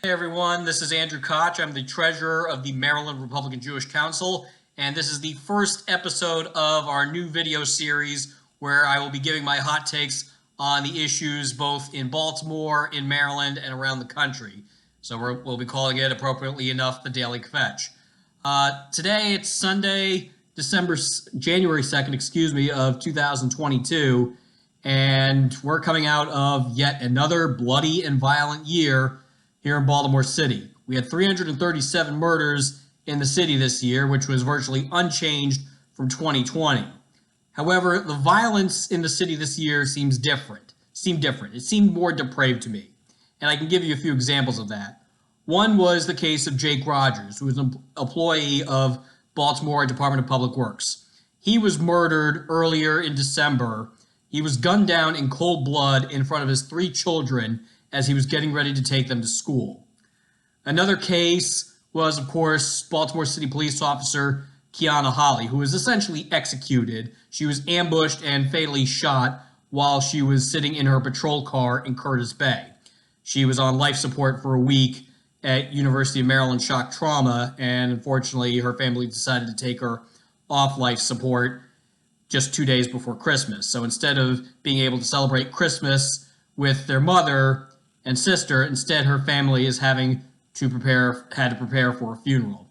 Hey everyone, this is Andrew Kvetch. I'm the treasurer of the Maryland Republican Jewish Council, and this is the first episode of our new video series where I will be giving my hot takes on the issues both in Baltimore, in Maryland, and around the country. So we'll be calling it, appropriately enough, the Daily Kvetch. Today it's Sunday, January 2nd, of 2022, and we're coming out of yet another bloody and violent year here in Baltimore City. We had 337 murders in the city this year, which was virtually unchanged from 2020. However, the violence in the city this year seemed different. It seemed more depraved to me. And I can give you a few examples of that. One was the case of Jake Rogers, who was an employee of Baltimore Department of Public Works. He was murdered earlier in December. He was gunned down in cold blood in front of his 3 children as he was getting ready to take them to school. Another case was, of course, Baltimore City police officer Kiana Holly, who was essentially executed. She was ambushed and fatally shot while she was sitting in her patrol car in Curtis Bay. She was on life support for a week at University of Maryland Shock Trauma, and unfortunately her family decided to take her off life support just 2 days before Christmas. So instead of being able to celebrate Christmas with their mother and sister, instead her family is had to prepare for a funeral.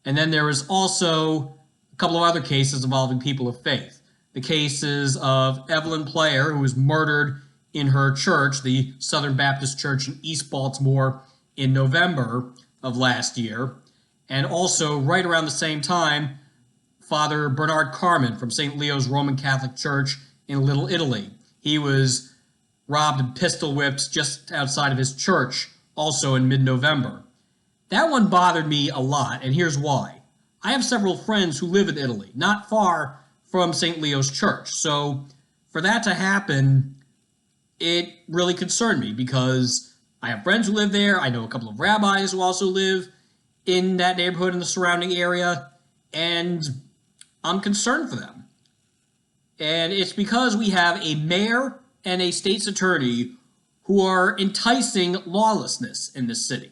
And then there was also a couple of other cases involving people of faith. The cases of Evelyn Player, who was murdered in her church, the Southern Baptist Church in East Baltimore, in November of last year. And also, right around the same time, Father Bernard Carmen from St. Leo's Roman Catholic Church in Little Italy. He was robbed and pistol whipped just outside of his church, also in mid-November. That one bothered me a lot, and here's why. I have several friends who live in Italy, not far from St. Leo's Church, so for that to happen, it really concerned me because I have friends who live there. I know a couple of rabbis who also live in that neighborhood in the surrounding area, and I'm concerned for them. And it's because we have a mayor and a state's attorney who are enticing lawlessness in this city.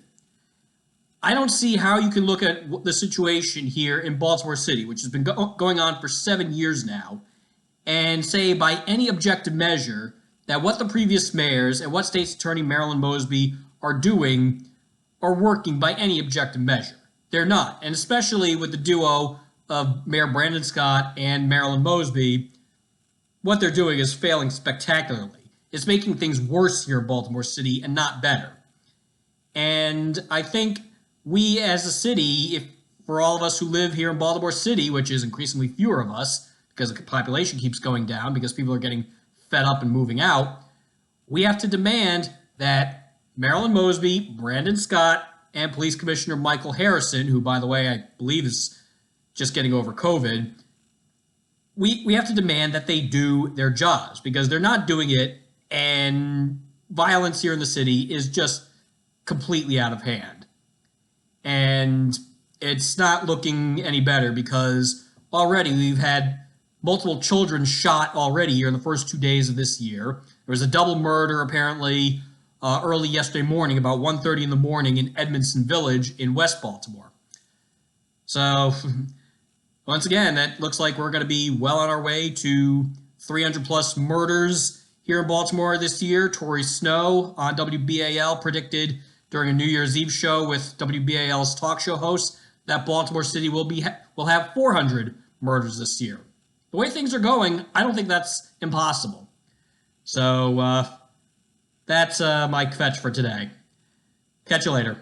I don't see how you can look at the situation here in Baltimore City, which has been going on for 7 years now, and say by any objective measure that what the previous mayors and what state's attorney Marilyn Mosby are doing are working by any objective measure. They're not, and especially with the duo of Mayor Brandon Scott and Marilyn Mosby, what they're doing is failing spectacularly. It's making things worse here in Baltimore City and not better. And I think we as a city, for all of us who live here in Baltimore City, which is increasingly fewer of us because the population keeps going down because people are getting fed up and moving out, we have to demand that Marilyn Mosby, Brandon Scott, and Police Commissioner Michael Harrison, who, by the way, I believe is just getting over COVID, we have to demand that they do their jobs because they're not doing it, and violence here in the city is just completely out of hand. And it's not looking any better because already we've had multiple children shot already here in the first 2 days of this year. There was a double murder apparently early yesterday morning, about 1:30 in the morning in Edmondson Village in West Baltimore. So once again, that looks like we're going to be well on our way to 300 plus murders here in Baltimore this year. Tori Snow on WBAL predicted during a New Year's Eve show with WBAL's talk show host that Baltimore City will have 400 murders this year. The way things are going, I don't think that's impossible. So that's my Kvetch for today. Catch you later.